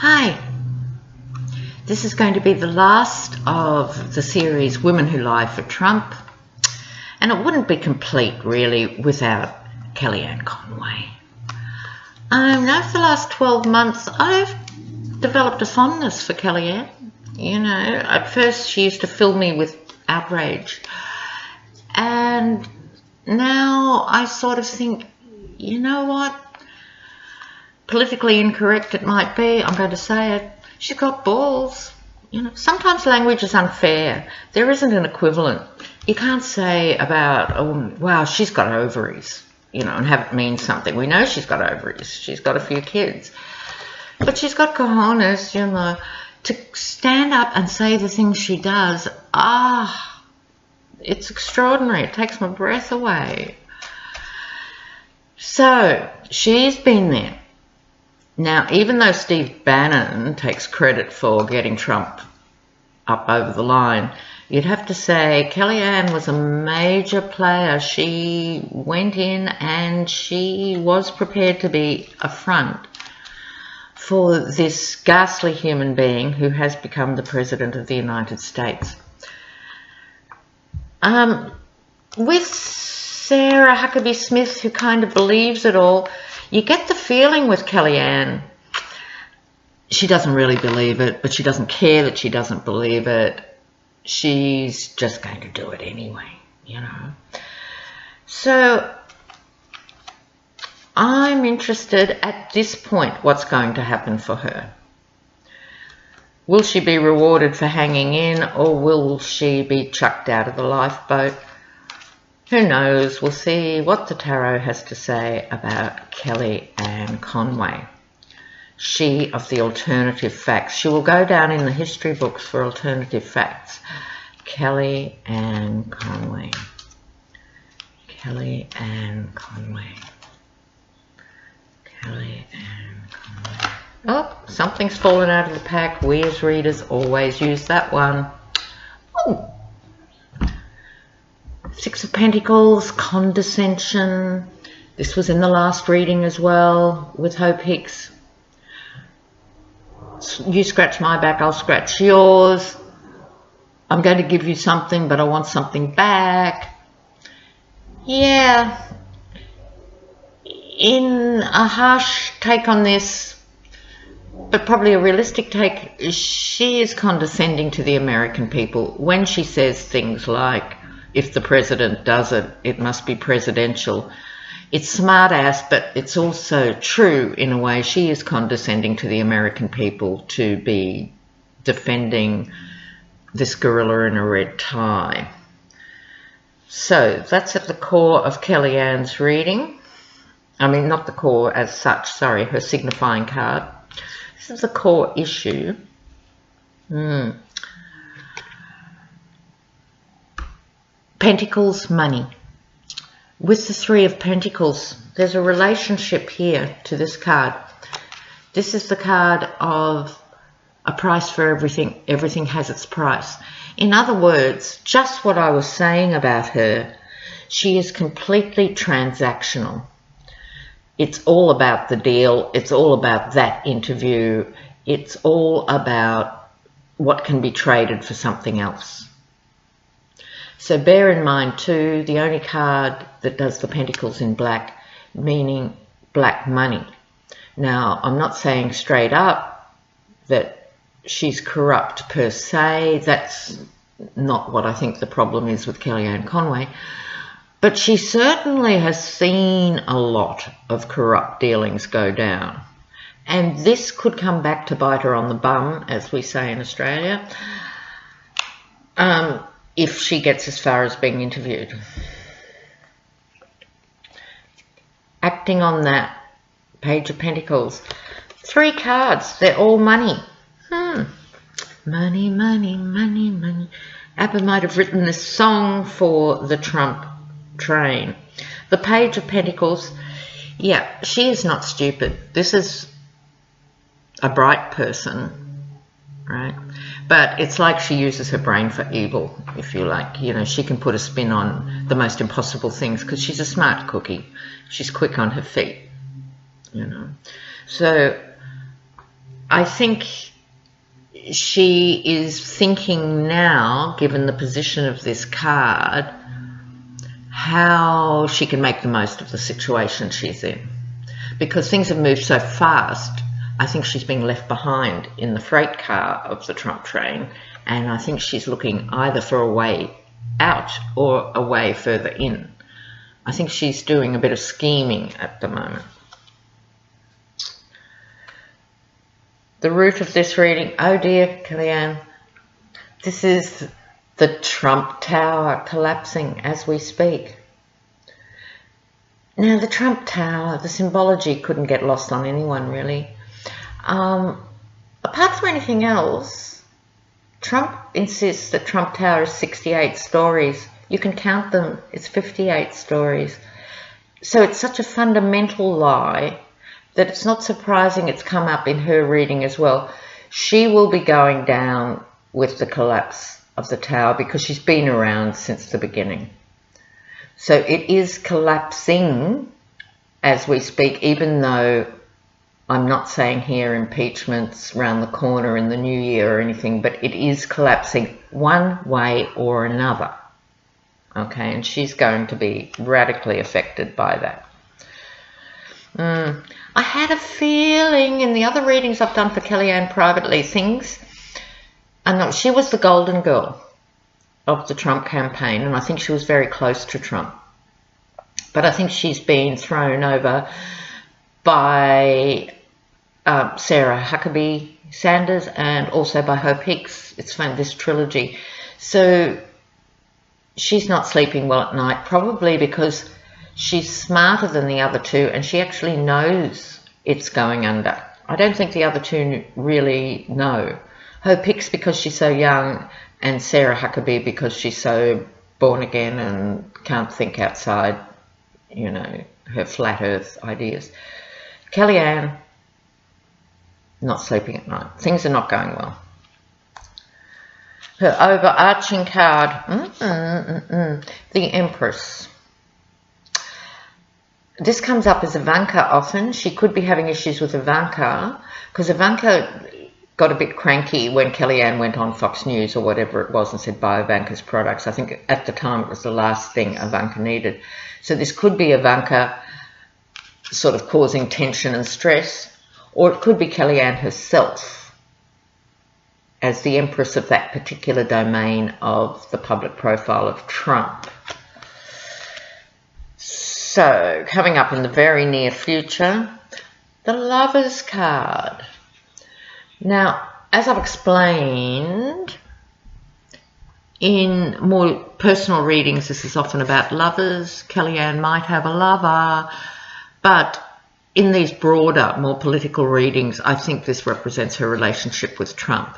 Hi, this is going to be the last of the series Women Who Lie for Trump, and it wouldn't be complete really without Kellyanne Conway. Now for the last 12 months I've developed a fondness for Kellyanne. You know, at first she used to fill me with outrage, and now I sort of think, you know what, politically incorrect it might be, I'm going to say it, she's got balls. You know, sometimes language is unfair. There isn't an equivalent. You can't say about, oh, wow, she's got ovaries, you know, and have it mean something. We know she's got ovaries. She's got a few kids. But she's got cojones, you know, to stand up and say the things she does. It's extraordinary. It takes my breath away. So she's been there. Now, even though Steve Bannon takes credit for getting Trump up over the line, you'd have to say Kellyanne was a major player. She went in and she was prepared to be a front for this ghastly human being who has become the President of the United States. With Sarah Huckabee Smith, who kind of believes it all, you get the feeling with Kellyanne, she doesn't really believe it, but she doesn't care that she doesn't believe it. She's just going to do it anyway, you know. So I'm interested at this point what's going to happen for her. Will she be rewarded for hanging in, or will she be chucked out of the lifeboat? Who knows? We'll see what the tarot has to say about Kellyanne Conway. She of the alternative facts. She will go down in the history books for alternative facts. Kellyanne Conway. Kellyanne Conway. Kellyanne Conway. Oh, something's fallen out of the pack. We as readers always use that one. Oh. Six of Pentacles, condescension. This was in the last reading as well with Hope Hicks. You scratch my back, I'll scratch yours. I'm going to give you something, but I want something back. Yeah. In a harsh take on this, but probably a realistic take, she is condescending to the American people when she says things like, if the president does it, it must be presidential. It's smart ass, but it's also true in a way. She is condescending to the American people to be defending this gorilla in a red tie. So that's at the core of Kellyanne's reading. I mean, not the core as such, sorry, her signifying card. This is the core issue. Pentacles, money. With the Three of Pentacles, there's a relationship here to this card. This is the card of a price for everything. Everything has its price. In other words, just what I was saying about her, she is completely transactional. It's all about the deal. It's all about that interview. It's all about what can be traded for something else. So bear in mind too, the only card that does the Pentacles in black, meaning black money. Now, I'm not saying straight up that she's corrupt per se. That's not what I think the problem is with Kellyanne Conway. But she certainly has seen a lot of corrupt dealings go down. And this could come back to bite her on the bum, as we say in Australia. If she gets as far as being interviewed. Acting on that, Page of Pentacles. 3 cards, they're all money. Money, money, money, money. ABBA might have written this song for the Trump train. The Page of Pentacles, yeah, she is not stupid. This is a bright person, right? But it's like she uses her brain for evil, if you like. You know, she can put a spin on the most impossible things because she's a smart cookie. She's quick on her feet, you know. So I think she is thinking now, given the position of this card, how she can make the most of the situation she's in. Because things have moved so fast, I think she's being left behind in the freight car of the Trump train, and I think she's looking either for a way out or a way further in. I think she's doing a bit of scheming at the moment. The root of this reading, oh dear, Kellyanne, this is the Trump Tower collapsing as we speak. Now, the Trump Tower, the symbology couldn't get lost on anyone, really. Apart from anything else, Trump insists that Trump Tower is 68 stories. You can count them, it's 58 stories. So it's such a fundamental lie that it's not surprising it's come up in her reading as well. She will be going down with the collapse of the tower because she's been around since the beginning. So it is collapsing as we speak, even though I'm not saying here impeachment's round the corner in the new year or anything, but it is collapsing one way or another. Okay, and she's going to be radically affected by that. I had a feeling in the other readings I've done for Kellyanne privately, she was the golden girl of the Trump campaign, and I think she was very close to Trump. But I think she's been thrown over by Sarah Huckabee Sanders and also by Hope Hicks. It's from this trilogy. So she's not sleeping well at night, probably because she's smarter than the other two and she actually knows it's going under. I don't think the other two really know. Hope Hicks because she's so young, and Sarah Huckabee because she's so born again and can't think outside, you know, her flat earth ideas. Kellyanne, not sleeping at night. Things are not going well. Her overarching card, the Empress. This comes up as Ivanka often. She could be having issues with Ivanka because Ivanka got a bit cranky when Kellyanne went on Fox News or whatever it was and said buy Ivanka's products. I think at the time it was the last thing Ivanka needed. So this could be Ivanka sort of causing tension and stress, or it could be Kellyanne herself as the Empress of that particular domain of the public profile of Trump. So, coming up in the very near future, the Lovers card. Now, as I've explained, in more personal readings, this is often about lovers. Kellyanne might have a lover, but in these broader, more political readings, I think this represents her relationship with Trump.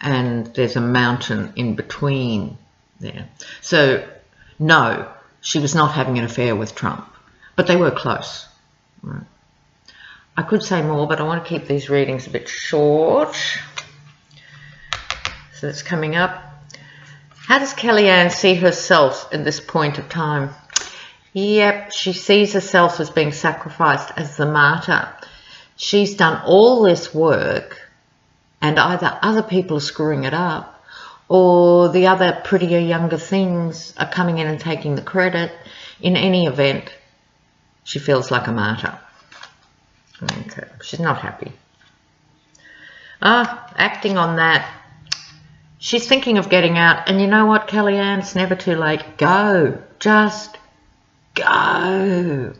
And there's a mountain in between there. So, no, she was not having an affair with Trump, but they were close. Right. I could say more, but I want to keep these readings a bit short. So that's coming up. How does Kellyanne see herself at this point of time? Yep, she sees herself as being sacrificed as the martyr. She's done all this work, and either other people are screwing it up, or the other prettier, younger things are coming in and taking the credit. In any event, she feels like a martyr. Okay, she's not happy. Acting on that, she's thinking of getting out. And you know what, Kellyanne? It's never too late. Go. Just go.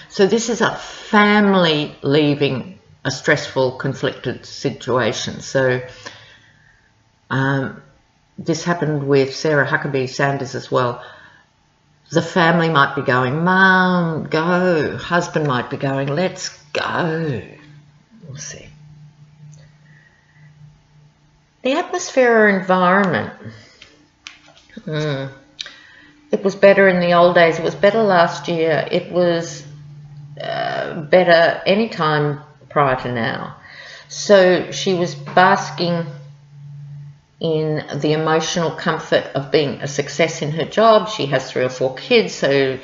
So this is a family leaving a stressful, conflicted situation. So this happened with Sarah Huckabee Sanders as well. The family might be going, Mum, go. Husband might be going, let's go. We'll see. The atmosphere or environment. It was better in the old days. It was better last year. It was better any time prior to now. So she was basking in the emotional comfort of being a success in her job. She has 3 or 4 kids, so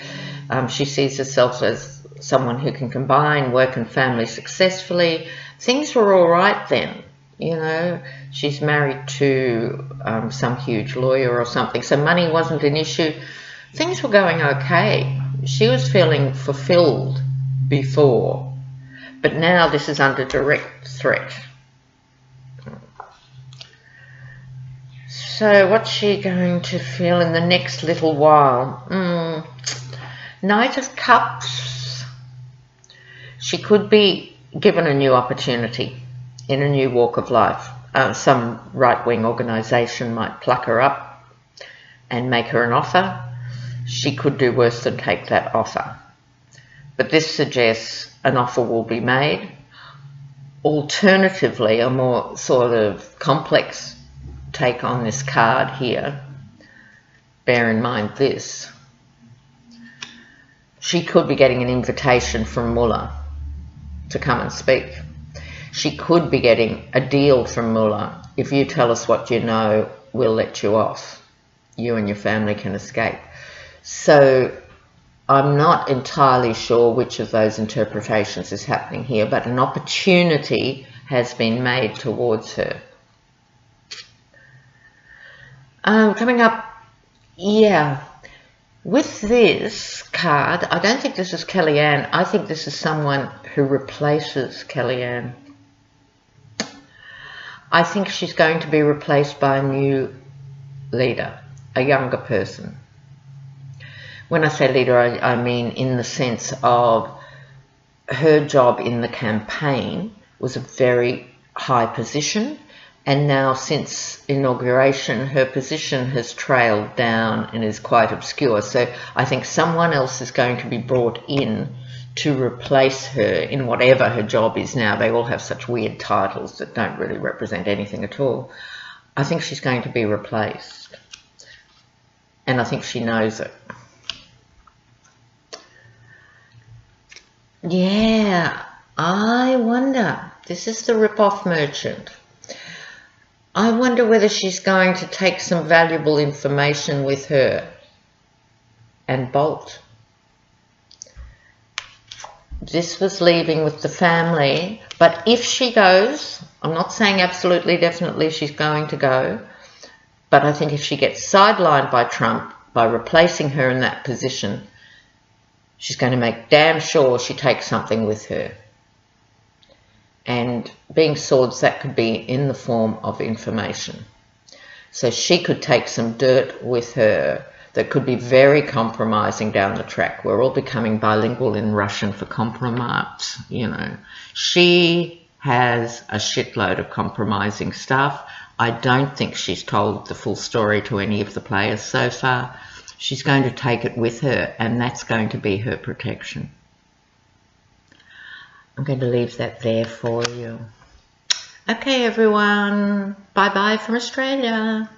she sees herself as someone who can combine work and family successfully. Things were all right then. You know, she's married to some huge lawyer or something, so money wasn't an issue. Things were going okay. She was feeling fulfilled before, but now this is under direct threat. So what's she going to feel in the next little while? Knight of Cups. She could be given a new opportunity in a new walk of life. Some right-wing organisation might pluck her up and make her an offer. She could do worse than take that offer. But this suggests an offer will be made. Alternatively, a more sort of complex take on this card here, bear in mind this, she could be getting an invitation from Mullah to come and speak. She could be getting a deal from Mullah. If you tell us what you know, we'll let you off. You and your family can escape. So I'm not entirely sure which of those interpretations is happening here, but an opportunity has been made towards her. Coming up, yeah, with this card, I don't think this is Kellyanne. I think this is someone who replaces Kellyanne. I think she's going to be replaced by a new leader, a younger person. When I say leader, I mean in the sense of her job in the campaign was a very high position, and now since inauguration her position has trailed down and is quite obscure. So I think someone else is going to be brought in to replace her in whatever her job is now. They all have such weird titles that don't really represent anything at all. I think she's going to be replaced, and I think she knows it. Yeah, I wonder, this is the rip-off merchant. I wonder whether she's going to take some valuable information with her and bolt. This was leaving with the family, but if she goes, I'm not saying absolutely definitely she's going to go, but I think if she gets sidelined by Trump by replacing her in that position, she's going to make damn sure she takes something with her. And being swords, that could be in the form of information. So she could take some dirt with her that could be very compromising down the track. We're all becoming bilingual in Russian for compromise, you know. She has a shitload of compromising stuff. I don't think she's told the full story to any of the players so far. She's going to take it with her, and that's going to be her protection. I'm going to leave that there for you. Okay, everyone. Bye-bye from Australia.